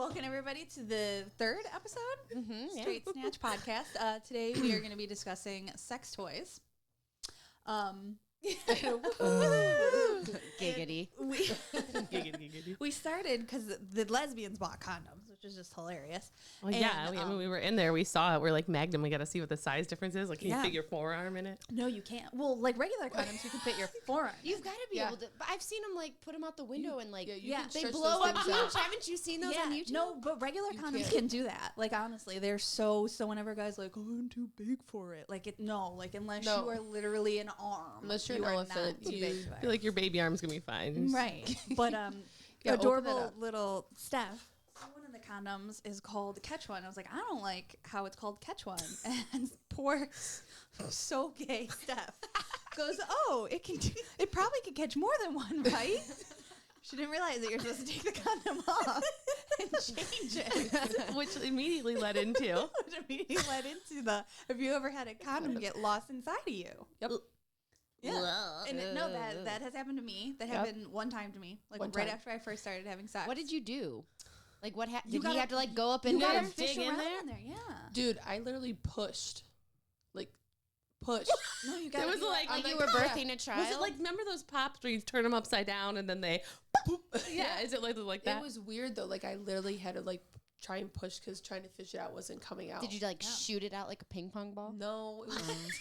Welcome everybody to the third episode, Straight Snatch Podcast. Today we are going to be discussing sex toys. Giggity. We started because the lesbians bought condoms, which is just hilarious. Well, when we were in there, we saw it. We're like, Magnum, we got to see what the size difference is. Like, can you fit your forearm in it? No, you can't. Well, like regular condoms, you can fit your forearm. You've got to be able to. But I've seen them like put them out the window and like they stretch blow those up things huge. out. Haven't you seen those on YouTube? No, but regular condoms can do that. Like honestly, they're so whenever guys are like, oh, I'm too big for it. Like unless you are literally an arm. Unless you're an elephant, too big for I feel like your baby arm's gonna be fine. Right. But adorable little Steph, one of the condoms is called Catch One. I was like, I don't like how it's called Catch One. And poor so gay Steph goes, oh, it probably could catch more than one, right? She didn't realize that you're supposed to take the condom off and change it. Which immediately led into have you ever had a condom get lost inside of you? Yep. Yeah. And that has happened to me. That happened one time to me, like right after I first started having sex. What did you do? Like what did you have to like go up in there and fish dig in around there? Yeah. Dude, I literally pushed. No, you got it was like you were birthing a child. Was it like, remember those pops where you turn them upside down and then they boop? Yeah, is it like that? It was weird though. Like I literally had to like try and push because trying to fish it out wasn't coming out. Did you like shoot it out like a ping pong ball? No, it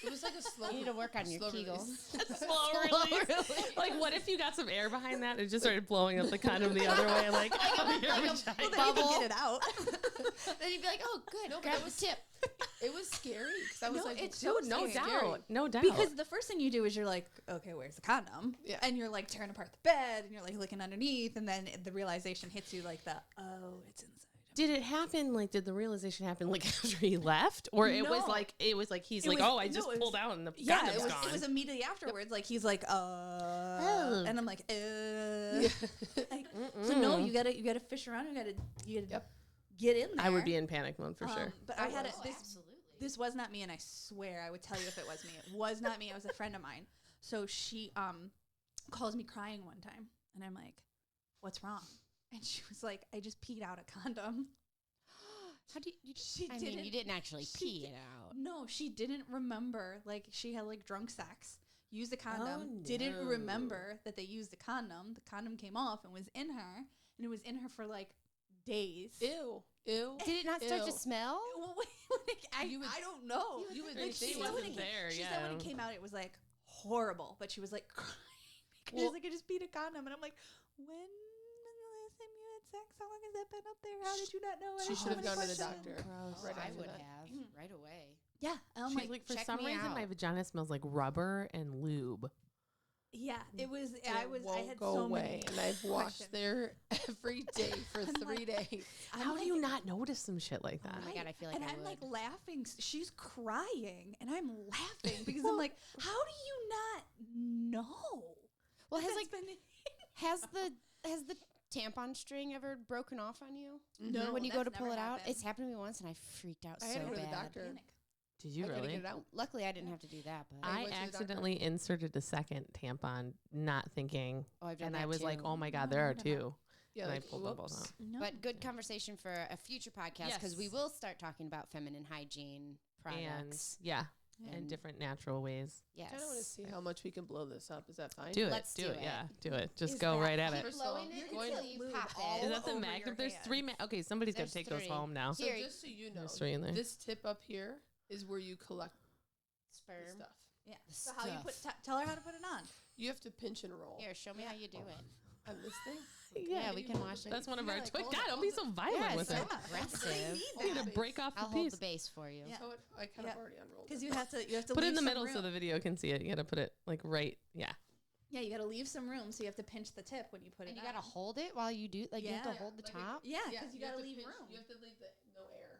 was like a slow. You need to work on your Kegel. Slow release. Like, what if you got some air behind that and it just started blowing up the condom the other way, like your vagina? Well, then you can get it out. Then you'd be like, oh, good. No, grab but the tip. It was scary because I was like, it's dude, so scary. No doubt. Because the first thing you do is you're like, okay, where's the condom? Yeah. And you're like tearing apart the bed and you're like looking underneath, and then the realization hits you like it's inside. Did it happen? Like, did the realization happen like after he left, or it was like he's like, I just pulled out and the condom's gone. It was immediately afterwards. Like he's like, and I'm like, like, so no, you gotta fish around. You gotta get in there. I would be in panic mode for sure. But I had this was not me, and I swear I would tell you if it was me. It was not me. It was a friend of mine. So she calls me crying one time, and I'm like, what's wrong? And she was like, I just peed out a condom. How do you? You didn't actually pee it out. No, she didn't remember. Like she had like drunk sex, used a condom, didn't remember that they used a condom. The condom came off and was in her, and it was in her for like days. Ew. Did it not start to smell? Well, I don't know. You would like, think she said when it came out, it was like horrible. But she was like crying because like I just peed a condom, and I'm like, when was the last time you had sex? How long has that been up there? How did you not know? She should have gone to the doctor. Right I would have right away. Yeah, I'm like for some reason my vagina smells like rubber and lube. Yeah, it was. I had go so away, many and I've washed there every day for 3 days. How do you not notice some shit like that? Oh my god, I feel like I'm like laughing. She's crying, and I'm laughing because I'm like, how do you not know? Well, has the tampon string ever broken off on you? No, when you go to pull it out, happened. it's happened to me once, and I freaked out I so had to go to bad. the doctor. Did you really? Get it out. Luckily, I didn't have to do that. But I accidentally inserted a second tampon, not thinking, I've done and that I was too. like, "Oh my god, there are two." Yeah, and like, I pulled them both out. No. But good conversation for a future podcast because we will start talking about feminine hygiene products. And different natural ways. Yes. I kind of want to see how much we can blow this up. Is that fine? Do it. Let's do do it. it. Yeah, do it. Just Is go that right at it. First of all, blowing it going until you lube pop all it. Is that the over Magnum? your There's hands. 3 Okay, somebody's got to There's take those 3. home now. So Here. just so you know, There's 3 in there. this tip up here is where you collect the Sperm. stuff. Yeah. So how you tell her how to put it on. You have to pinch and roll. Here, show me how you do it. On this thing? Yeah, we can wash it. That's one of Yeah, our. like, God, hold it, don't be so violent Yeah, with so it. aggressive. You need to break off the I'll hold piece. the base for you. Yeah. So I kind of already unrolled Because it. you have to Put it leave in the some middle room. so the video can see it. You got to put it like right. Yeah. Yeah, you got to leave some room, so you have to pinch the tip when you put And it you on. got to hold it while you do. Like you have to hold the like top. Yeah, because you got have to leave pinch- room. You have to leave no air.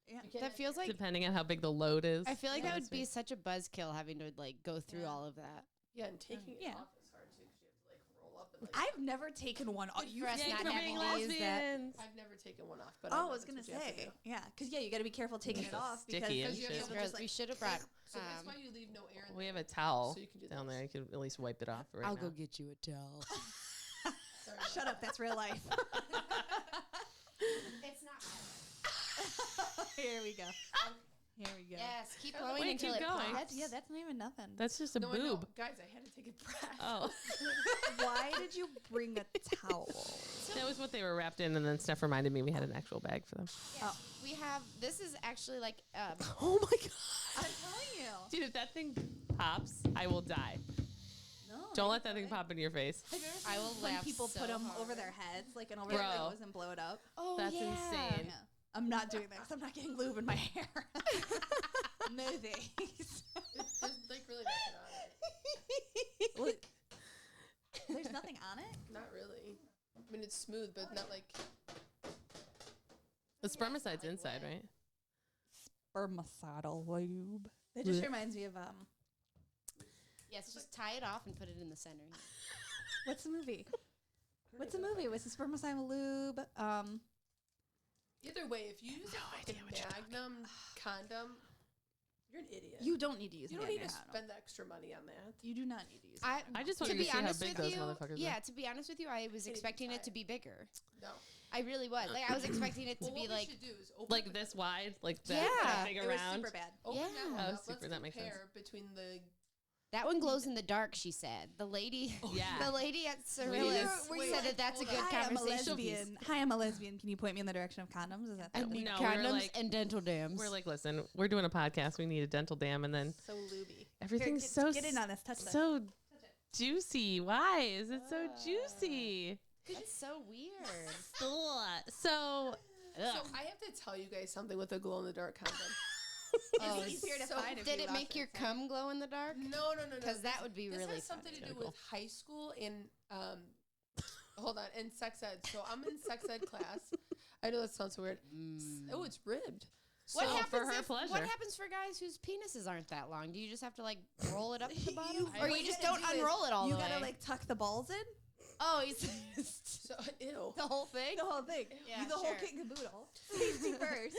Yeah. You can't That feels like. Depending on how big the load is. I feel like Yeah, that that's would be right. such a buzzkill having to like go through all of that. Yeah, and taking it Yeah. off is hard too because you have to like roll up. And, like, I've never taken one off. for us not for having being to use that. lesbians. I've never taken one off. But Oh, I know was that's gonna what you have to say, do. yeah, because you got to be careful taking it off sticky because and you have shit. to Girls, just we like, should have brought. So that's why you leave no air in We have there. a towel So you can do down this. there. You can at least wipe it off right I'll now. go get you a towel. Sorry about shut up, that's real life. It's not. Here we go. Here we go. Yes, keep blowing until it going. pops. That's not even nothing. That's just a boob. Guys, I had to take a breath. Oh. Why did you bring a towel? That was what they were wrapped in, and then Steph reminded me we had an actual bag for them. Yeah. We have, this is actually like, Oh my God. I'm telling you. Dude, if that thing pops, I will die. No. Don't let that thing pop in your face. Have you ever I seen will when laugh people so put them hard. over their heads, like and over their nose and blow it up? oh, That's yeah. insane. Yeah. I'm not doing that 'cause I'm not getting lube in my hair. No thanks. There's like really nothing on it. There's nothing on it? Not really. I mean, it's smooth, but not like. The spermicide's inside, right? Spermicidal lube. That just reminds me of Yes, just tie it off and put it in the center. what's the movie? What's the movie? Was the spermicidal lube? Either way, if you use a fucking Magnum condom, you're an idiot. You don't need to use. You don't need to spend the extra money on that. You do not need to use. I just wanted to see how big those motherfuckers Yeah, are. to be honest with you, I was expecting it to be bigger. No. I really was. Like, I was expecting it to Well, be what like. we should do is open Like this wide, like that, Yeah. that big It was around. super bad. Open that Yeah. one Oh, up. super, Let's that makes sense. compare between the. That one glows in the dark, she said. The lady, Yeah. the lady at Wait, Cyrilus wait, said that that's a hold good on. Hi, I'm a conversation. lesbian. Hi, I'm a lesbian. Can you point me in the direction of condoms? Is that I the need No, we're condoms like- and dental dams. We're like, listen, we're doing a podcast. We need a dental dam, and then so looby? everything's Here, so get in on this. Touch this. so juicy. Why is it so juicy? That's so weird. So, So I have to tell you guys something with a glow in the dark condom. Oh, it's easier to find if Did you it lost make your it. cum glow in the dark? No. Because that would be This really has something funny. to do Kinda with high school and hold on, and sex ed. So I'm in sex ed class. I know that sounds so weird. Oh, it's ribbed. What So happens for her if, pleasure. What happens for guys whose penises aren't that long? Do you just have to like roll it up to the bottom, You- or what you you just gotta don't do is unroll it all You the way? gotta like tuck the balls in. Oh, he's So ew. the whole thing. The whole thing. Yeah, the whole sure. kit and caboodle. Safety first.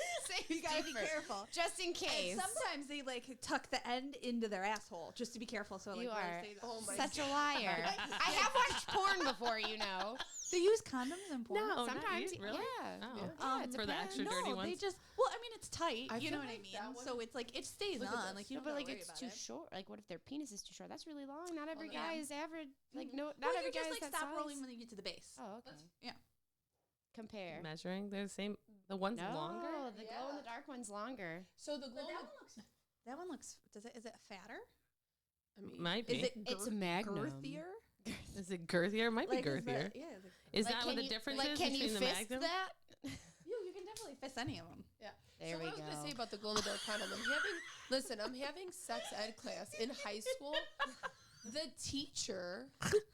You gotta be first. careful. Just in And case. sometimes they like tuck the end into their asshole just to be careful. So like You where it are stays- Oh my such a liar. I have watched porn before, you know. They use condoms in porn. No, Sometimes, not you, really? yeah. Oh. Yeah, it For the depends. extra dirty no, ones. they just. Well, I mean, it's tight. I You know feel what I like mean? that one- So it's like it stays Look at on. this. Like you No, don't but gotta like worry it's about too it. short. Like, what if their penis is too short? That's really long. Not every yeah. guy is average. Like, no, not Well, every you guy just is like that stop size. rolling when you get to the base. Oh, okay. Yeah. Compare. Measuring, they're the same. The one's No, longer. the glow in the dark one's longer. So the glow. That one looks. Is it fatter? I mean, Might be. Is it It's a magnum. girthier? Is it girthier? It might be Like, girthier. yeah. Is Like, that can what the you- difference like, is can you between the fist Magnum? that? You can definitely fist any of them. yeah. There so we what I was go. gonna say about the glow in the dark condom. I'm having sex ed class in high school. The teacher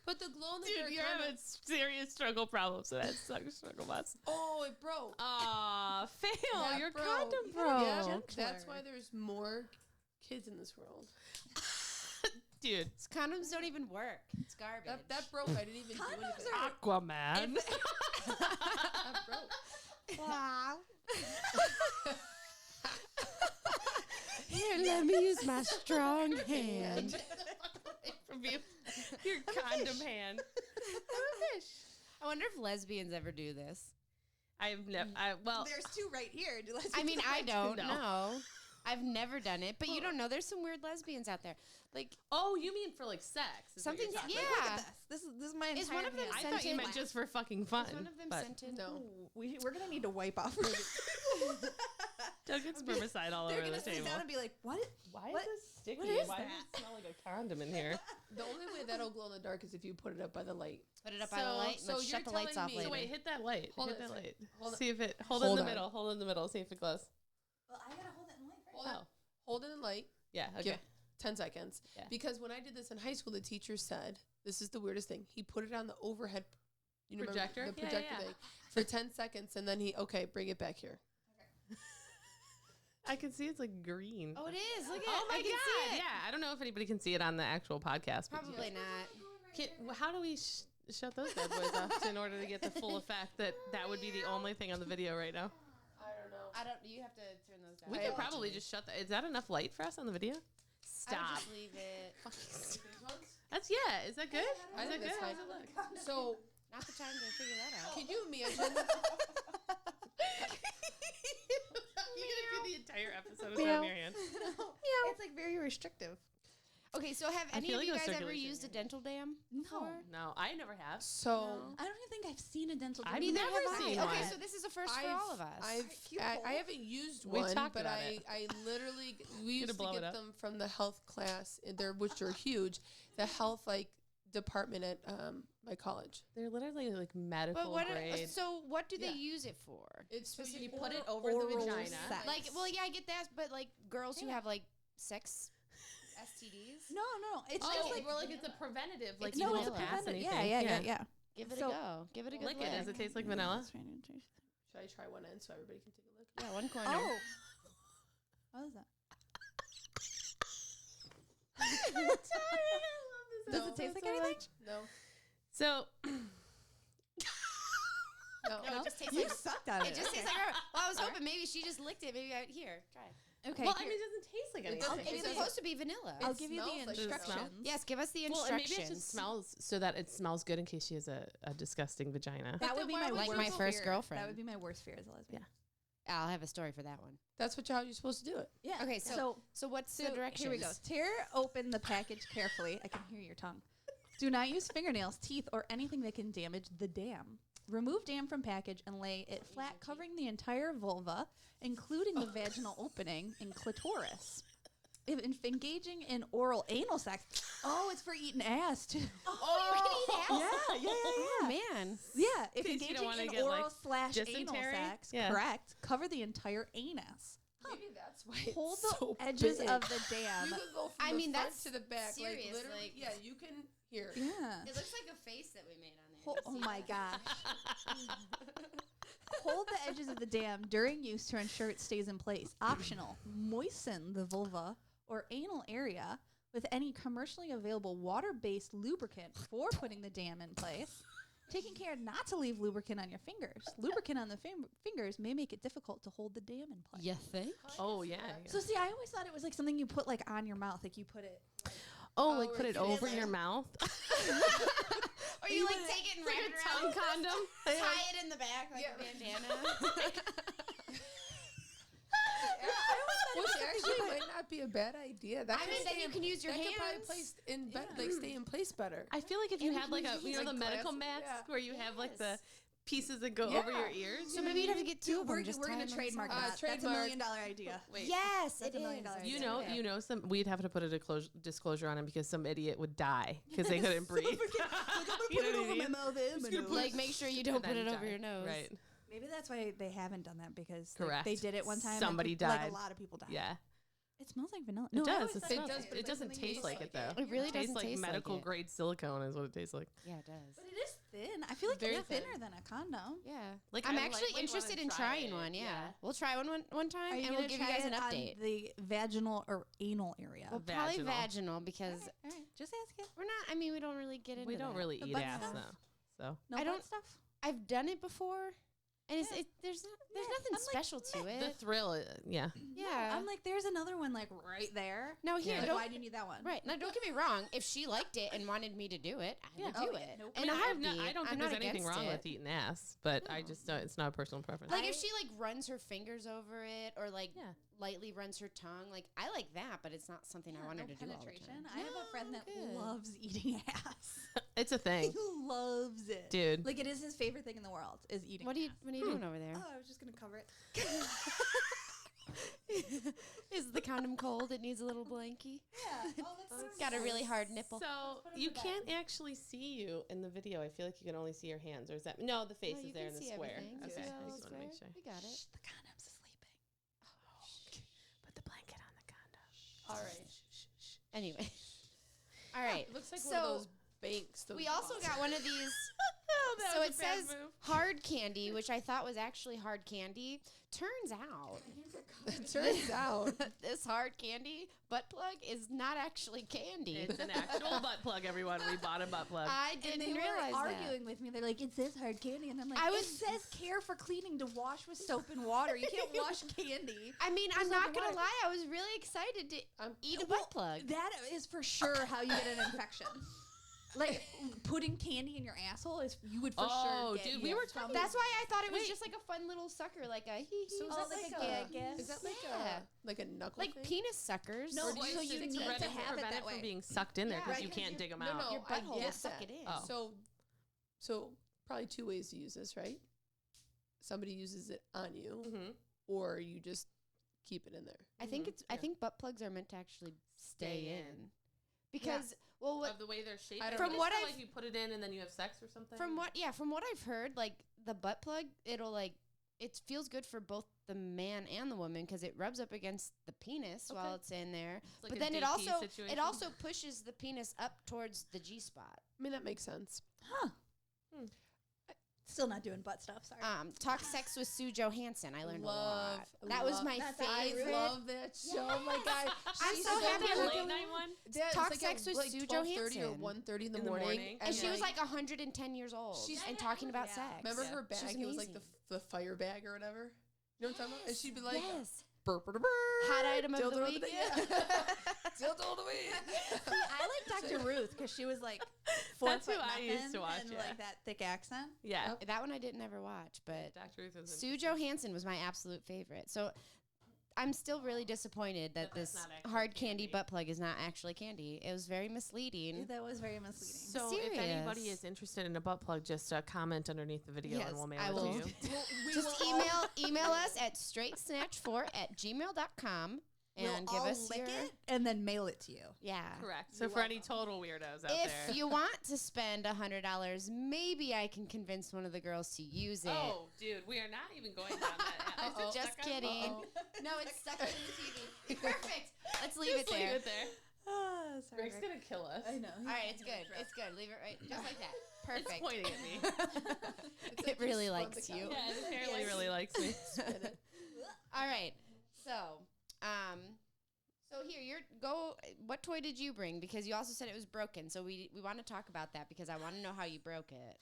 put the glow in the dark Dude, you're condom. having serious struggle problems with that struggle bus. Oh, it broke. Aw, fail. That Your broke. condom You gotta be broke. gentle. That's why there's more kids in this world. Dude. Condoms don't even work. It's garbage. That broke. I didn't even do anything. Aquaman. That broke. Wow. Here, let me use my strong hand. From you. Your condom hand. I wonder if lesbians ever do this. I've never. Well, There's two right here. I mean, I don't No. know. I've never done it, but you don't know. There's some weird lesbians out there. Like, oh, you mean for like sex? is what you're Something's- talking yeah. about. Look at this. This is my entire Is one of them hand. I thought you Scented? meant just for fucking fun. is one of them but scented? No. Ooh, we're gonna need to wipe off. Don't get spermicide all They're over gonna the sit table. down and be like, "What? Why What? is this sticky? What is Why that? does it smell like a condom in here? The only way that'll glow in the dark is if you put it up by the light. Put it up by the light. so Let's you're shut the lights telling off me- later. So wait, hit that light. Hold hit it, that sorry. light. Hold it. See if it. Hold Hold it in the on. middle. Hold it in the middle. See if it glows. Well, I gotta hold it in light. Hold Oh. it. Hold it in light. Yeah. Okay. Give 10 seconds. Yeah. Because when I did this in high school, the teacher said, this is the weirdest thing. He put it on the overhead Projector? remember the Yeah, projector yeah. thing for 10 seconds. And then bring it back here. I can see it's like green. Oh, it is. Look at Oh it. my I can god! see it. Yeah, I don't know if anybody can see it on the actual podcast. but Probably not. how do we shut those bad boys off in order to get the full effect that would be the only thing on the video right now? I don't know. I don't. You have to turn those down. We could probably just shut that. Is that enough light for us on the video? I Stop. would just leave it. That's Is that good? I Is that think good? that's How's fine. it look? So Not the time to figure that out. can you imagine? entire episode is on your hand. It's like very restrictive. Okay, so have any of you guys ever used a dental dam before? No, I never have. So I don't even think I've seen a dental dam. I've never seen one. Okay, so this is a first for all of us. I haven't used one, but I literally we used to get them from the health class, which are huge. The health department at my college. They're literally like medical grade. So what do they use it for? It's supposed to you put it over the vagina. Sex. I get that, but girls who have sex STDs. No. It's just it's a preventative. It's a preventative. Yeah. Give it a go. Give it a good lick. Does it taste like vanilla? Should I try one end so everybody can take a look? Yeah, one corner. Oh. What is that? Does it taste like anything? No. So. No, it just tastes you sucked at it. It just tastes like rubber. Well, I was hoping maybe she just licked it. Maybe here, try it. Okay. Well, it doesn't taste like anything. It's supposed to be vanilla. I'll give you the instructions. Yes, give us the instructions. Well, maybe it just smells so that it smells good in case she has a disgusting vagina. That would be my first girlfriend. That would be my worst fear as a lesbian. Yeah. I'll have a story for that one. That's how you're supposed to do it. Yeah. Okay, so what's the directions? Here we go. Tear open the package carefully. I can hear your tongue. Do not use fingernails, teeth, or anything that can damage the dam. Remove dam from package and lay it flat, covering the entire vulva, including the vaginal opening and clitoris. If engaging in oral anal sex, it's for eating ass too. Oh, you can eat ass? Yeah. Oh, man. Yeah, if engaging in oral / anal sex, yeah. correct, cover the entire anus. Maybe that's why Hold it's the so edges big. of the dam. You can go from the front to the back. Serious, Literally, you can hear. Yeah. It looks like a face that we made on there. Oh my gosh. Hold the edges of the dam during use to ensure it stays in place. Optional. Moisten the vulva or anal area with any commercially available water-based lubricant before putting the dam in place. Taking care not to leave lubricant on your fingers. Lubricant on the fingers may make it difficult to hold the dam in place. You think? Oh, yeah. So, see, I always thought it was like something you put on your mouth. Like you put it... put it over your mouth? Or you take it and wrap it around condom? Tie it in the back like a bandana? Which actually might not be a bad idea. Then you can use your hands. That could probably stay in place better. I feel like if you had the medical masks where you have the pieces that go over your ears. So maybe you'd have to get two of them. We're going to trademark that. That's $1 million idea. Wait. Yes, that's $1 million idea. You know, we'd have to put a disclosure on him because some idiot would die because they couldn't breathe. Put it over my mouth. Make sure you don't put it over your nose. Right. Maybe that's why they haven't done that because they did it one time. Somebody died. A lot of people died. Yeah. It smells like vanilla. It does. But it doesn't taste like it though. It really tastes doesn't like taste medical like grade silicone is what it tastes like. Yeah, it does. But it is thin. I feel like Very it's thinner than a condom. Yeah. I'm actually interested in trying one. Yeah. We'll try one time and we'll give you guys an update. The vaginal or anal area. Well, probably vaginal because all right. Just ask it. We're not. I mean, we don't really get into. We don't really eat ass though. So no butt stuff. I've done it before. And there's nothing special to it. The thrill, yeah. Yeah. I'm like, there's another one right there. No, here. Why do you need that one? Right. Now, don't get me wrong. If she liked it and wanted me to do it, I would do it. Nope. And I don't think there's anything wrong with eating ass, but I just don't. It's not a personal preference. Like if she runs her fingers over it or lightly runs her tongue, I like that, but it's not something I want her to do all the time. I have a friend that loves eating ass. It's a thing. He loves it, dude. Like it is his favorite thing in the world is eating. What are you doing over there? Oh, I was just gonna cover it. Is the condom cold? It needs a little blankie. Yeah. Oh, it's got a really hard nipple. So you can't actually see you in the video. I feel like you can only see your hands. Or is that the face is there in the square? Everything. Okay, I just want to make sure. We got it. The condom's sleeping. Put the blanket on the condom. All right. Anyway. All right. Looks like one of those banks. We also got one of these. So it says hard candy, which I thought was actually hard candy. Turns out this hard candy butt plug is not actually candy. It's an actual butt plug, everyone. We bought a butt plug. I didn't realize that. Arguing with me. They're like, it says hard candy. And I'm like, it says care for cleaning to wash with soap and water. You can't wash candy. I mean, I'm not going to lie. I was really excited to eat a butt plug. That is for sure how you get an infection. Like putting candy in your asshole is you would for sure. Dude, we were talking. That's why I thought it was just like a fun little sucker, like a hee hee. So is that like a gag? Is that like a knuckle? Like thing? penis suckers? No, so you need to have it that way. From being sucked in there because you can't dig them out. Your butthole will suck it in. So probably 2 ways to use this, right? Somebody uses it on you, or you just keep it in there. I think I think butt plugs are meant to actually stay in. Because of the way they're shaped. From what like you put it in and then you have sex or something. From what I've heard, like the butt plug, it'll like it feels good for both the man and the woman because it rubs up against the penis while it's in there. Like but then it also pushes the penis up towards the G spot. I mean that makes sense. Huh. Still not doing butt stuff. Sorry. Talk Sex with Sue Johansson. I learned a lot. That was my favorite. I love that show. Oh my God. I'm so happy. Late night one. Talk Sex with Sue Johansson. 12:30 or 1:30 in the morning. And she was like 110 years old and talking about sex. Remember her bag? It was like the fire bag or whatever. You know what I'm talking about? And she'd be like, hot item of the week. Dildo of the week. See, I like Dr. Ruth because she was like 4 That's who foot I used to watch. And like that thick accent. Yeah. That one I didn't ever watch, but Dr. Ruth was Sue Johansson was my absolute favorite. So I'm still really disappointed that this hard candy butt plug is not actually candy. It was very misleading. That was very misleading. So if anybody is interested in a butt plug, just comment underneath the video and we'll mail it to you. Just email us at straightsnatch4@gmail.com and give us lick your it and then mail it to you. Yeah. Correct. So for any total weirdos out there. If you want to spend $100, maybe I can convince one of the girls to use it. Oh, dude, we are not even going down that. Just kidding. No, it's stuck in the TV. Perfect. Let's leave it there. Leave it there. Oh, sorry. Rick's going to kill us. I know. All right, it's good. It's good. Leave it right just like that. Perfect. It's pointing at me. It really likes you. Yeah, it apparently really likes me. All right. So here, what toy did you bring? Because you also said it was broken. So we want to talk about that because I want to know how you broke it.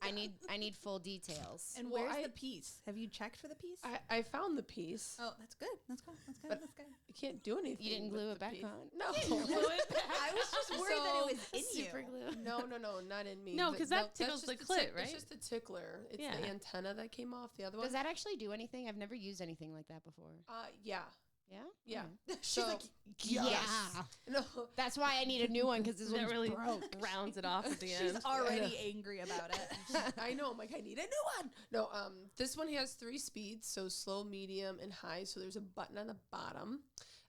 I need full details. And where's the piece? Have you checked for the piece? I found the piece. Oh, that's good. That's good. But you can't do anything. You didn't glue it back on? No. I was just worried that it was in super glue. No, not in me. No, because that tickles the clit, right? It's just a tickler. It's the antenna that came off the other one. Does that actually do anything? I've never used anything like that before. Yeah. Yeah? Yeah. She's like, yeah. No. That's why I need a new one because this one really broke. Rounds it off at the end. She's already angry about it. I know. I'm like, I need a new one. No, this one has 3 speeds, so slow, medium, and high. So there's a button on the bottom.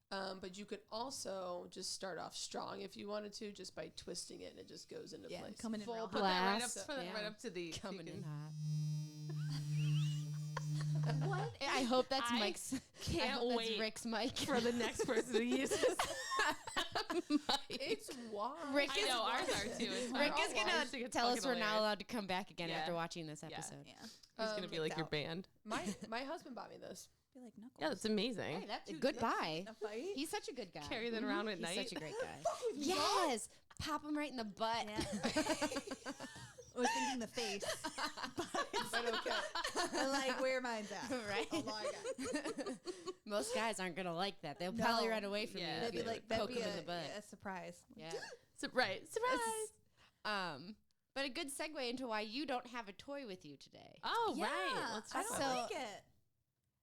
But you could also just start off strong if you wanted to, just by twisting it, and it just goes into place. Coming in real Put that right up to the coming in hot. What? I hope that's Mike's. Can't wait. That's Rick's mic for the next person to use this. It's warm. Rick I know ours are too. Rick is gonna tell us we're not allowed to come back again after watching this episode. Yeah. He's gonna be like your band. My husband bought me this. Be like Knuckles. Yeah, that's amazing. Hey, goodbye. A fight? He's such a good guy. Carry that around at night. He's such a great guy. Yes. Pop him right in the butt. Yeah. I was thinking the face. But okay. I like where mine's at. Right? Oh my God. Most guys aren't going to like that. They'll probably run away from you. They'd be like, that'd be in the butt. a surprise. Yeah. Right. Surprise. But a good segue into why you don't have a toy with you today. Oh, yeah, right. Let's talk I don't like it.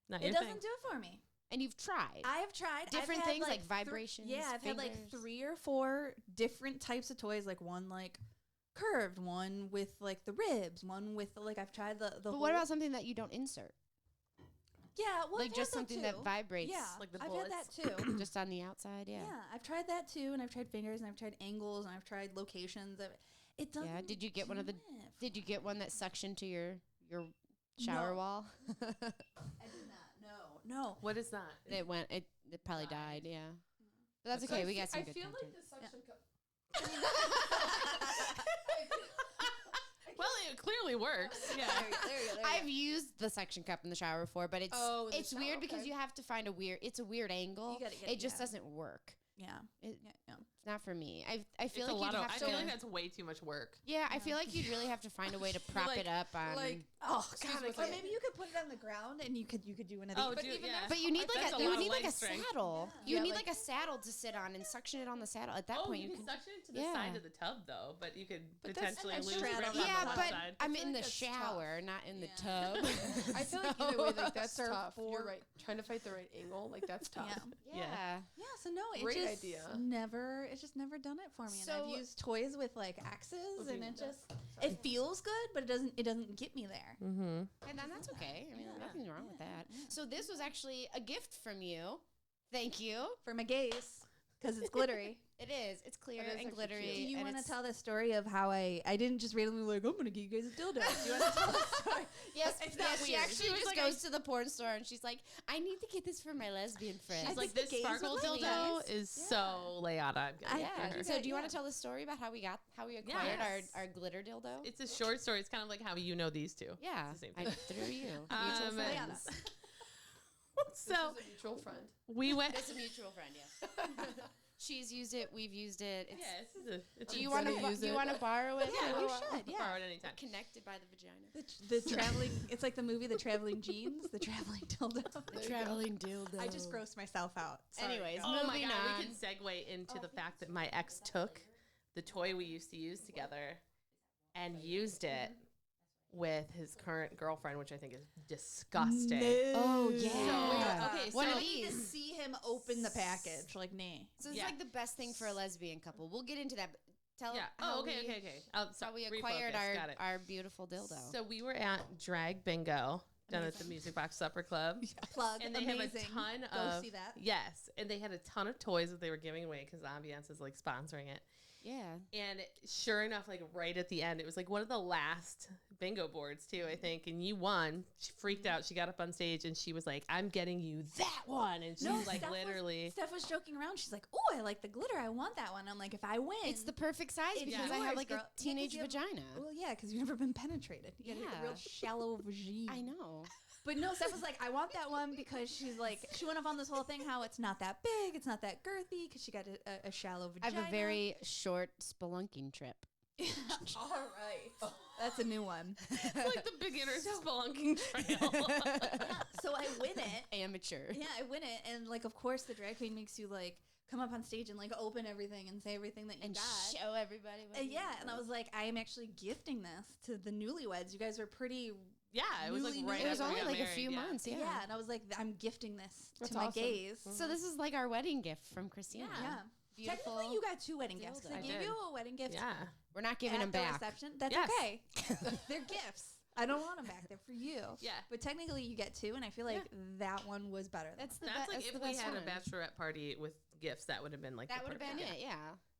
Not it doesn't do it for me. And you've tried. I have tried. Different things like vibrations. I've had like 3 or 4 different types of toys. Like one like curved, one with like the ribs, one with like I've tried the But what about something that you don't insert? Yeah, well, like just something that vibrates. Yeah, like the I've bullets. had that too. Just on the outside. Yeah. Yeah, I've tried that too, and I've tried fingers, and I've tried angles, and I've tried locations. It doesn't. Yeah. Did you get one of the? Did you get one that suctioned to your shower wall? I did not. No. What is that? It went. It probably died. Yeah. But that's okay. We got some good content. I feel like the suction cup. Well, it clearly works. Yeah. There you go. I've used the suction cup in the shower before, but it's weird because you have to find it's a weird angle. You gotta get it just doesn't work. Yeah. not for me. I feel like I have to. feel like that's way too much work. Yeah, I feel like you'd really have to find a way to prop it up on. Oh God! Or maybe you could put it on the ground and you could do one of these. But you need like you would need like a saddle. Yeah. You would need like a saddle to sit on and suction it on the saddle. At that point, you can suction it to the side of the tub though, but you could potentially lose grip on the left side. I'm in the shower, not in the tub. I feel like either way, like that's tough. You're right. Trying to fight the right angle, like that's tough. Yeah. So no, it's just never done it for me. And I've used toys with like axes, and it feels good, but it doesn't get me there. Mm-hmm. And then that's okay. I mean, nothing's wrong with that. So this was actually a gift from you. Thank you for my gaze, because it's glittery. It is. It's clear and glittery. Do you want to tell the story of how I didn't just randomly I'm going to get you guys a dildo? Do you want to tell the story? Yes. She actually just goes to the porn store and she's like, I need to get this for my lesbian friend. She's like, this sparkle dildo is so Leota. So do you want to tell the story about how we acquired our glitter dildo? It's a short story. It's kind of like how you know these two. Yeah. It's the same thing. Through you. Mutual friends. So this is a mutual friend. We went. It's a mutual friend, yes. She's used it. We've used it. Do you want to borrow it? Yeah, you should. Yeah, borrow it anytime. Connected by the vagina. The traveling. It's like the movie The Traveling Jeans. The traveling dildo. The traveling dildo. I just grossed myself out. Sorry. Anyways, oh my God, we can segue into the fact that my ex took the toy we used to use together and used it with his current girlfriend, which I think is disgusting. No. Oh yeah. Okay, so I need to see him open the package. Like, nay. So it's like the best thing for a lesbian couple. We'll get into that. But tell how okay. So we acquired our beautiful dildo. So we were at Drag Bingo down at the Music Box Supper Club. Plug. And they have a ton of see that. Yes, and they had a ton of toys that they were giving away because Ambiance is like sponsoring it. Yeah. And sure enough, like right at the end, it was like one of the last bingo boards too, I think. And you won. She freaked out. She got up on stage and she was like, I'm getting you that one. And she was like, Steph was joking around. She's like, oh, I like the glitter. I want that one. I'm like, if I win. It's the perfect size because I have like a teenage vagina. Well, yeah, because you've never been penetrated. You got a real shallow vagina. I know. But no, Steph was like, I want that one because she's like, she went off on this whole thing how it's not that big, it's not that girthy because she got a shallow vagina. I have a very short spelunking trip. All right. That's a new one. It's like the beginner's spelunking trail. So I win it. Amateur. Yeah, I win it. And like, of course, the drag queen makes you like come up on stage and like open everything and say everything that you got. Show everybody what and I was like, I am actually gifting this to the newlyweds. You guys were pretty... Yeah, it was like right. It was only like a few months. Yeah, and I was like, I'm gifting this to my gays. So this is like our wedding gift from Christina. Yeah. Beautiful. Technically, you got two wedding gifts. I gave you a wedding gift. Yeah. We're not giving them back. Reception. That's okay. They're gifts. I don't want them back. They're for you. Yeah. But technically, you get two, and I feel like that one was better. That's like if we had a bachelorette party with gifts, that would have been like that would have been it. Yeah.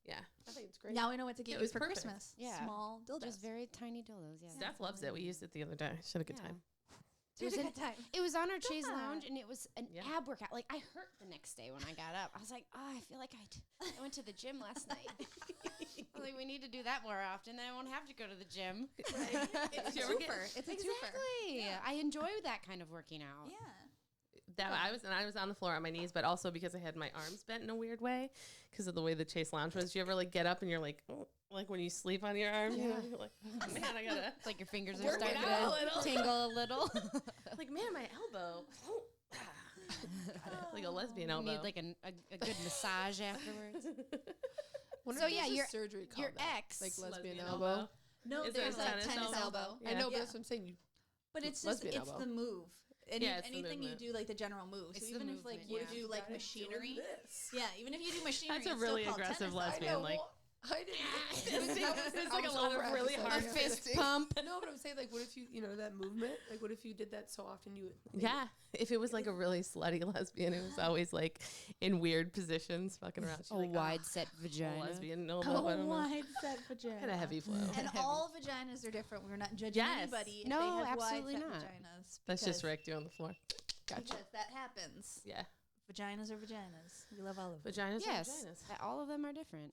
Yeah. I think it's great. Now I know what to get you for Christmas. Yeah. Small dildos. Just very tiny dildos. Yeah. Steph loves it. We used it the other day. She had a good time. It was on our chaise lounge, and it was an ab workout. Like, I hurt the next day when I got up. I was like, I feel like I went to the gym last night. I was like, we need to do that more often. Then I won't have to go to the gym. Right. It's a twofer. It's a twofer. Yeah. I enjoy that kind of working out. Yeah. I was on the floor on my knees, but also because I had my arms bent in a weird way because of the way the Chase Lounge was. You ever like get up and you're like, oh, like when you sleep on your arm, you know, you're like, oh, man, I gotta. It's like your fingers are starting to tingle a little. Like, man, my elbow. Like a lesbian elbow. You need like a good massage afterwards. So yeah, your surgery called your ex like lesbian elbow. No, there's like tennis elbow. I know, but that's what I'm saying. But it's just it's the move. Anything you do, like the general move. So even if like you do like machinery, even if you do machinery, that's a really aggressive lesbian. Like I didn't. It's like a lot of really hard fist pump. No, but I'm saying like, what if you that movement? Like, what if you did that so often? You would. Yeah, if it was like a really slutty lesbian, it was always like in weird positions, fucking around. A wide set vagina. Lesbian, no, wide set vagina. Kind of heavy flow. And all vaginas are different. We're not judging anybody. If no, they have absolutely wide set not. Vaginas That's just Rick doing the floor. Gotcha. Because that happens. Yeah. Vaginas are vaginas. We love all of them. Vaginas are vaginas. All of them are different.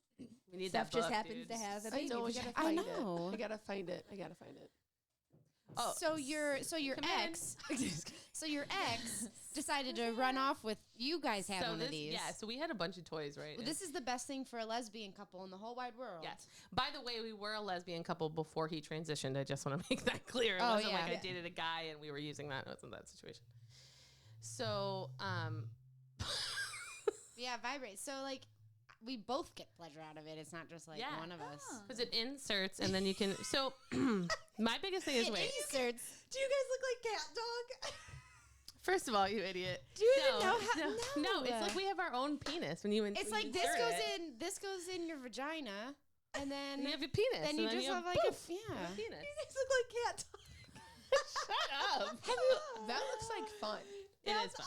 We need Steph that book, just happens to have a baby. I know. I gotta find it. Oh, So your come ex so your ex decided to run off with you guys have one of these. Yeah, so we had a bunch of toys, right? Well, this is the best thing for a lesbian couple in the whole wide world. Yes. By the way, we were a lesbian couple before he transitioned. I just want to make that clear. It Oh, wasn't yeah. like I dated a guy and we were using that. It wasn't that situation. So, Yeah, vibrate. So like we both get pleasure out of it. It's not just like Yeah. one of us. because it inserts and then you can. So, my biggest thing is It wait. inserts. Do you guys look like cat dog? First of all, you idiot. Do you even know how? No, it's like we have our own penis when you. It's when like you this insert goes it, in. This goes in your vagina, and then and you have a penis. then and you just have like poof, a you have a yeah. penis. You guys look like cat dog. Shut up. That looks like fun. It is fun.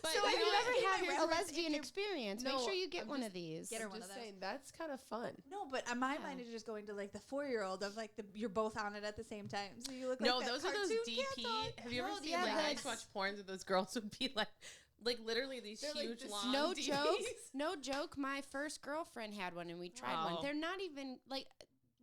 But So you if know you what? ever have Here's a where lesbian experience, make No, sure you get I'm one just- of these. Get her I'm one just of those. saying that's kind of fun. No, but my Yeah. mind is just going to like the 4-year-old of like you're both on it at the same time. So you look No, like that those are those cartoon DP. cat dog. Have you ever No, seen yeah, like I that's- used to watch porns where those girls would be like literally these They're like huge this- long No DPs? joke. No joke. My first girlfriend had one, and we tried Wow. one. They're not even like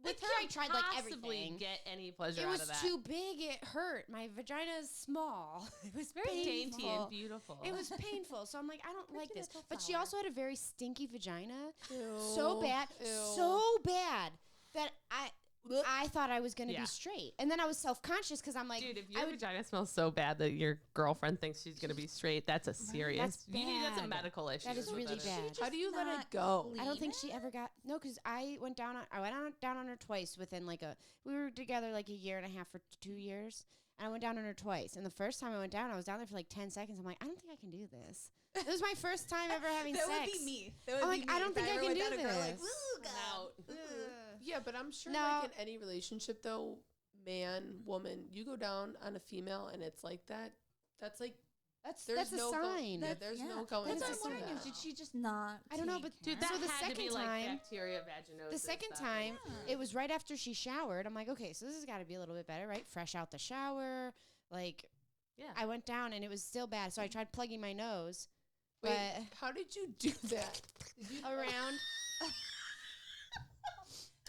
They with her. I can't tried like possibly everything. get any pleasure It out was of that. too big. It hurt. My vagina is small. It was Very dainty painful. and beautiful. It was painful. So I'm like, I don't like you this. little But she flower. also had a very stinky vagina. Ew. So bad. Ew. So bad that I thought I was going to Yeah. be straight. And then I was self-conscious because I'm like, Dude, if I your would, vagina smells so bad that your girlfriend thinks she's gonna be straight, that's a serious. That's a bad. medical issue. That is what really is. bad. How do you let it not go? I don't think clean she ever got no, because I went down on her twice within like we were together like a year and a half or 2 years, and I went down on her twice. And the first time I went down, I was down there for like 10 seconds. I'm like, I don't think I can do this. It was my first time ever having That sex. would be me. That would I'm be like, me I don't if think I ever can went do down a girl like, this. "Woo, God." Out. Yeah, but I'm sure No. like in any relationship though, man, woman, you go down on a female and it's like that. That's like there's That's no a sign. there's no going That's That's what a I'm wondering. sign. Did she just not? I don't know, take but Dude, care? that So the had to be second like time- bacteria vaginosis. The second that time, Yeah. it was right after she showered. I'm like, okay, so this has got to be a little bit better, right? Fresh out the shower. Like, Yeah. I went down and it was still bad. So I tried plugging my nose. Wait, But how did you do that? Did you around.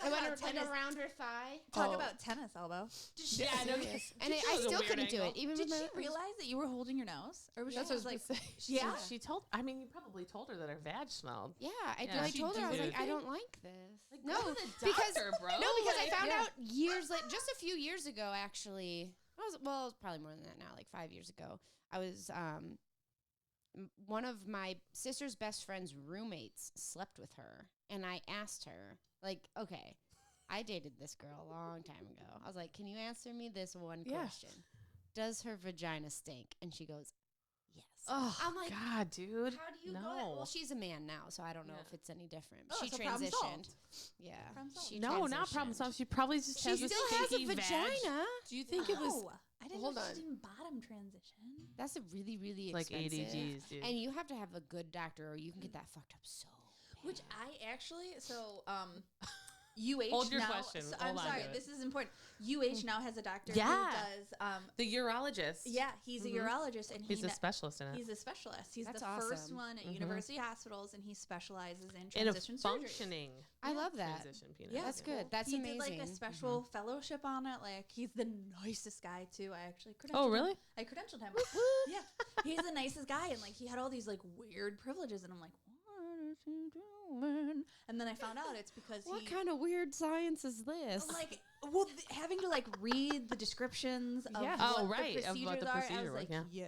I Talk went about like tennis. around her thigh. Talk Oh. about tennis elbow. Yeah, no, And I chose a still weird couldn't do angle. it. Even Did with she my realize that you were holding your nose, or was That's she what I just was like, gonna say. yeah? She told. I mean, you probably told her that her vag smelled. Yeah, Yeah. I She told her, I was did like, it. I don't like this. Like, no, go to the because doctor, bro. no, because Like, I found yeah. out years later, just a few years ago, actually. It was probably more than that now, like 5 years ago. I was one of my sister's best friend's roommates slept with her, and I asked her, like, okay, I dated this girl a long time ago. I was like, can you answer me this one Yeah. question? Does her vagina stink? And she goes, yes. Oh, I'm like, God, dude. how do you no. go that? Well, she's a man now, so I don't know Yeah. if it's any different. Oh, She so problem transitioned. solved. Yeah. Problem solved. She No, not problem transitioned. solved. She probably just She has still a has a stinky vag. vagina. Do you think it was No, I didn't Hold know on. she didn't bottom transition. That's a really, really Like expensive. ADGs, dude. And you have to have a good doctor, or you can get that fucked up so bad. Which I actually UH Hold your now. question. So Hold I'm on sorry, to it. this is important. UH now has a doctor Yeah. who does. The urologist. Yeah, he's Mhm. a urologist, and He's a specialist in it. he's a specialist. He's That's the first awesome. one at Mhm. university hospitals, and he specializes in In a transition surgery. functioning I love that. transition penis. Yeah. That's good. That's he amazing. did like a special fellowship on it. Like he's the nicest guy too. I actually credentialed Oh, really? him. I credentialed him. Yeah, he's the nicest guy, and like he had all these like weird privileges, and I'm like, what is he doing? And then I found out it's because What he kind of weird science is this? like having to like read the descriptions of Yeah. what Oh, the right, of procedures what the are. I procedure was was, like, yeah. yo,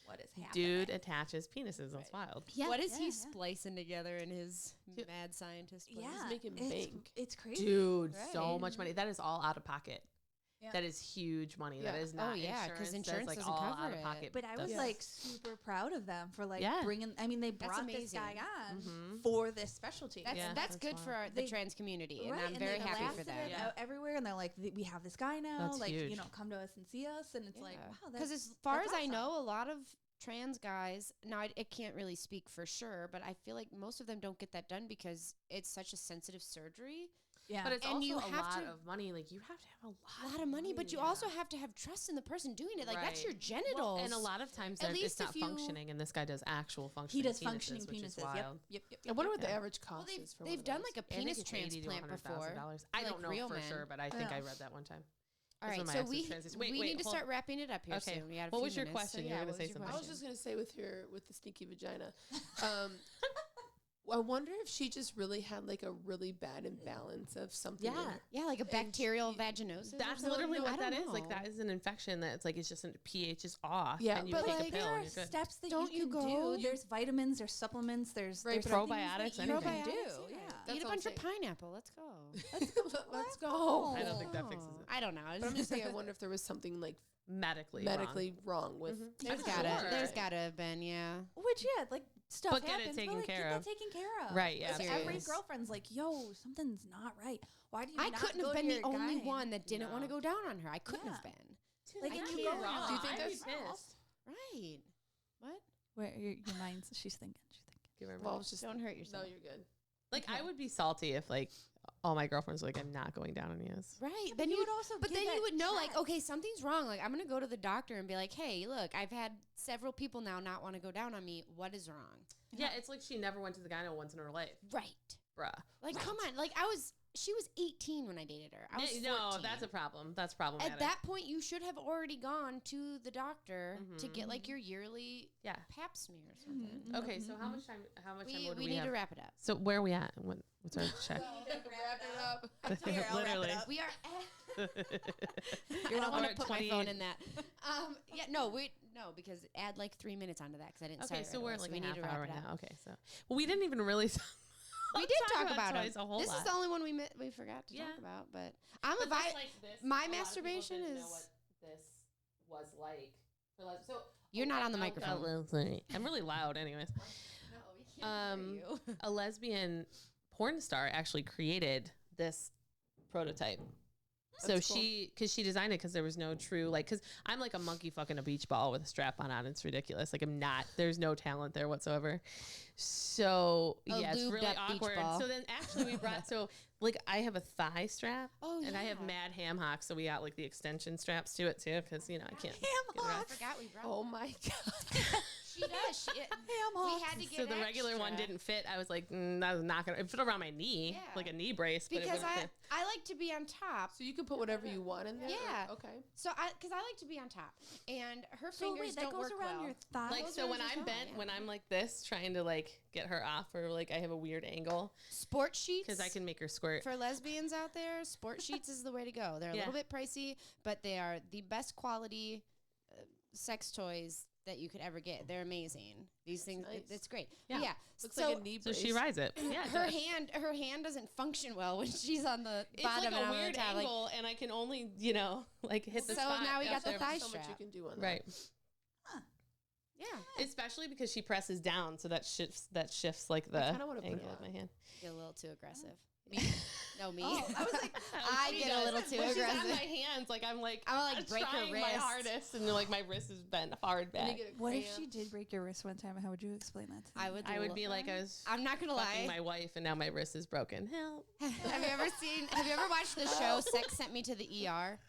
what is happening? Dude attaches penises. That's wild. Yeah, what is yeah, he yeah. splicing together in his Dude. mad scientist place? Yeah, making it's, bank. It's crazy. Dude, so Right. much money. That is all out of pocket. Yeah. That is huge money. That Yeah. is not yeah, 'cause insurance. insurance That's like doesn't all cover out of it. pocket. But I was Yeah. like super proud of them for like Yeah. bringing. I mean, they That's brought this guy amazing. on Mhm. for this specialty. That's Yeah, that's that's good for wild. the They- trans community, and Right, I'm very they happy for blasted that. it out everywhere, and they're like, we have this guy now. That's like, huge. you know, come to us and see us. And it's like, wow, Because that's as far that's as I awesome. know, a lot of trans guys, now I can't really speak for sure, but I feel like most of them don't get that done because it's such a sensitive surgery. yeah. But it's And also you a have lot to- of money. Like you have to have A lot of money, but you yeah. also have to have trust in the person doing it. Like that's Right. your genitals. And a lot of times At it's least not if you- functioning, and this guy does actual he functioning. does penises, functioning which penises. is Yep, wild. yep, yep. I wonder what the Yeah. average Well, cost is for they've one done of like a I think penis it's $80,000 to transplant before. $100,000. I like don't know real for men. sure, but I think I Yeah. read that one time. All right, my so ex's we transition. we need to start wrapping it up here Okay. soon. We had a What few was your minutes, question? So You were yeah, gonna what say was your something. I was question? just gonna say with the stinky vagina. I wonder if she just really had like a really bad imbalance of something. Yeah. Yeah, like a bacterial vaginosis. or That's something? literally what I that don't is. Like know. that is an infection that it's like it's just a pH is off. Yeah, and you but, take like, a pill there and are you're good. steps that Don't you you can go- do. There's vitamins, there's supplements, there's Right, there's but probiotics, probiotics, anything anything. you do. Probiotics, Yeah. That's Eat a what I'm bunch of saying. pineapple. Let's go. Let's go. I don't think that fixes it. I don't know. But I'm just saying, I wonder if there was something like Medically wrong with. Mhm. There's I'm gotta, sure. there's gotta have been, yeah. Which like stuff But get it happens, taken but, like, care get of. that taken care of. Right, yeah, Like, every serious. girlfriend's like, yo, something's not right. Why do you I not couldn't go have to been the your only guy? one that didn't want to No. go down on her. I couldn't Yeah. have been. Like, I and can't you be go wrong. Do you think I'd be that's- pissed? Right. What? Where your mind's, she's thinking. Give her a Well, minute. it's just Don't hurt yourself. No, you're good. Like I would be salty if like all my girlfriends were like I'm not going down on you. Right. But Then you you would also But give then you that would know, like, check. okay, something's wrong. Like, I'm going to go to the doctor and be like, hey, look, I've had several people now not want to go down on me. What is wrong? Yeah, it's like she never went to the gyno once in her life, Right. bruh. Like, come on. Like, she was 18 when I dated her. I was 14. No, that's a problem. That's problematic. At that point, you should have already gone to the doctor to get, like, your yearly Yeah. pap smear or something. Okay, so how much time? How much time would We we need have? to wrap it up. So where are we at? What's our check? Wrap it up. Literally. We are You're I don't not want we're to at put my 28. phone in that. Yeah, no, because add like 3 minutes onto that because I didn't Okay, start so right we're away, at like we a need half to wrap hour it up. now. Okay, so well, we didn't even really. We did talk about toys it. a whole This lot. is the only one we forgot to Yeah. talk about, but I'm But a just vi- like this, my a lot of people masturbation didn't is- know what this was like. So You're not on the oh, microphone. God, sorry. I'm really loud, anyways. No, we can't hear you. A lesbian porn star actually created this prototype. So That's cool. because she designed it because there was no true because I'm like a monkey fucking a beach ball with a strap on. It's ridiculous. Like I'm not. There's no talent there whatsoever. So A yeah, it's lubed really up beach awkward. ball. So then actually we brought I have a thigh strap. Oh, And I have yeah. mad ham hocks, so we got like the extension straps to it too, because I can't. get I around. forgot we brought. Oh my god. She does. We had to get So the regular one extra. didn't fit. I was like, that was not gonna. It fit around my knee, Yeah. like a knee brace, but it because wouldn't fit. I like to be on top. So you can put whatever you want in there? Yeah. Okay. So because I like to be on top, and her So fingers wait, that don't goes work around well. your thigh. Like those so are when just I'm fine, bent, yeah. when I'm like this, trying to like get her off, or like I have a weird angle, Sport sheets. because I can make her squirt. For lesbians out there, sport sheets is the way to go. They're a Yeah. little bit pricey, but they are the best quality sex toys that you could ever get. They're amazing. These things, nice. it's great. Yeah. But yeah. Looks so like a knee So brace. she rides it. Yeah, it her does. hand doesn't function well when she's on the It's bottom like and a I'm on weird the top. Like, angle, and I can only like hit the So spot. now we got up the there. thigh so much you strap. can do on that. Right. yeah. Especially because she presses down, so that shifts like the kinda wanna put angle it of my on. hand. Get a little too aggressive. Me? No, me. Oh, I was like, I She get a does. little too When she's on aggressive. my hands, like I'm like break her trying my wrist. hardest, and like my wrist is bent hard And you back. get a what if cramp. she did break your wrist one time? How would you explain that to me? I would be like I was I'm not gonna fucking lie. my wife, and now my wrist is broken. Help! Have you ever watched the show Sex Sent Me to the ER?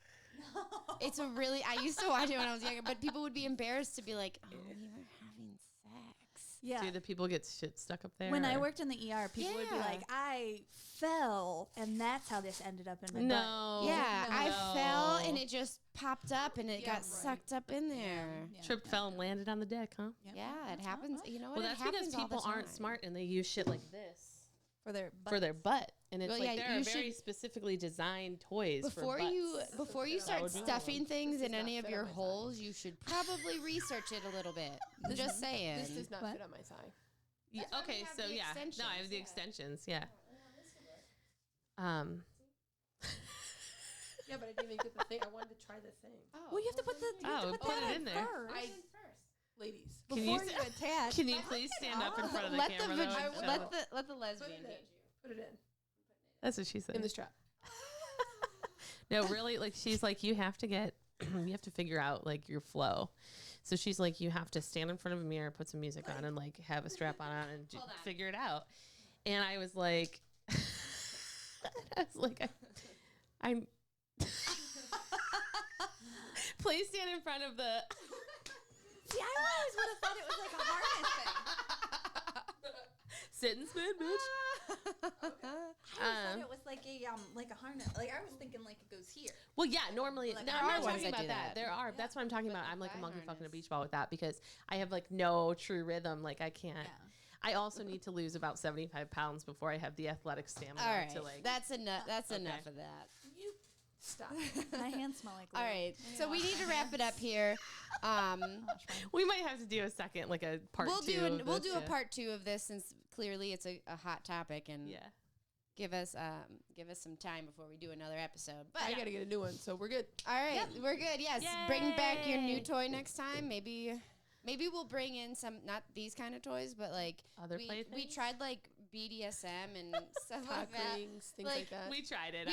It's a really, I used to watch it when I was younger, but people would be embarrassed to be like, oh, we were having sex. Yeah. Do the people get shit stuck up there? When I or- worked in the ER, people would be Yeah. like, I fell, and that's how this ended up in my butt. No. Yeah, I fell and No. it just popped up and it got sucked up in there. Yeah. Tripped, fell, and landed on the deck, huh? Yeah, it happens. You know what? Well, it that's happens because all the people aren't time. smart and they use shit like this For their for their butt, and it's Well, like yeah, there you are very should- specifically designed toys Before for butts. you That start would be stuffing things This in does any not of fit your on my thigh. holes, you should probably research it a little bit. Just saying. This does not What? fit on my thigh. Yeah, That's why we okay, have so the yeah, no, I have extensions, the yeah. extensions. Yeah. Yeah, but I didn't even get the thing. I wanted to try the thing. Well, you have to put the put that it in there. first. Ladies. Can you Before you attach. Can you please stand up in front of the let camera? the though, and show let the Put lesbian it in. hate you. Put it in. That's what she said. In the strap. No, really, like she's like, you have to get, you have to figure out like your flow. So she's like, you have to stand in front of a mirror, put some music on, and like have a strap on and Hold on. figure it out. And I was like, I'm. Please stand in front of the. See, I always would have thought it was like a harness thing. Sit and spin, bitch. I I thought it was like a harness. Like I was thinking like it goes here. Well, yeah, normally Like, no, there I'm are not ones talking that about do that. that. There are. That's what I'm talking about. I'm like a thigh monkey fucking a harness. beach ball with that because I have like no true rhythm. Like I can't. Yeah. I also need to lose about 75 pounds before I have the athletic stamina All right, to like. that's enough. That's Okay. enough of that. You stop. My hands smell like. All glue. right, Let me so we wash need my to wrap it hands. up here. We might have to do a second, like a part We'll 2. do of this, a part 2 of this since clearly it's a hot topic and Yeah. give us some time before we do another episode. But I gotta get a new one, so we're good. all right, we're good. Yes, bring back your new Yay. toy next time. Maybe we'll bring in some not these kind of toys, but like Other we playthings? tried like BDSM and stuff Cock like that. rings, things like that. We tried it.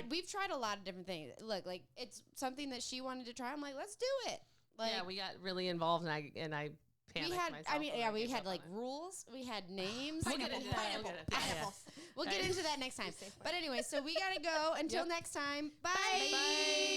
We've tried a lot of different things. Look, like it's something that she wanted to try. I'm like, let's do it. Like, yeah, we got really involved, and I panicked we had. myself. I mean, when yeah, I we gave had up on like it. rules. We had names. We'll get into that. We'll get into that. We'll get Right. into that next time. But anyway, so we gotta go. Until Yep. next time. Bye. Bye.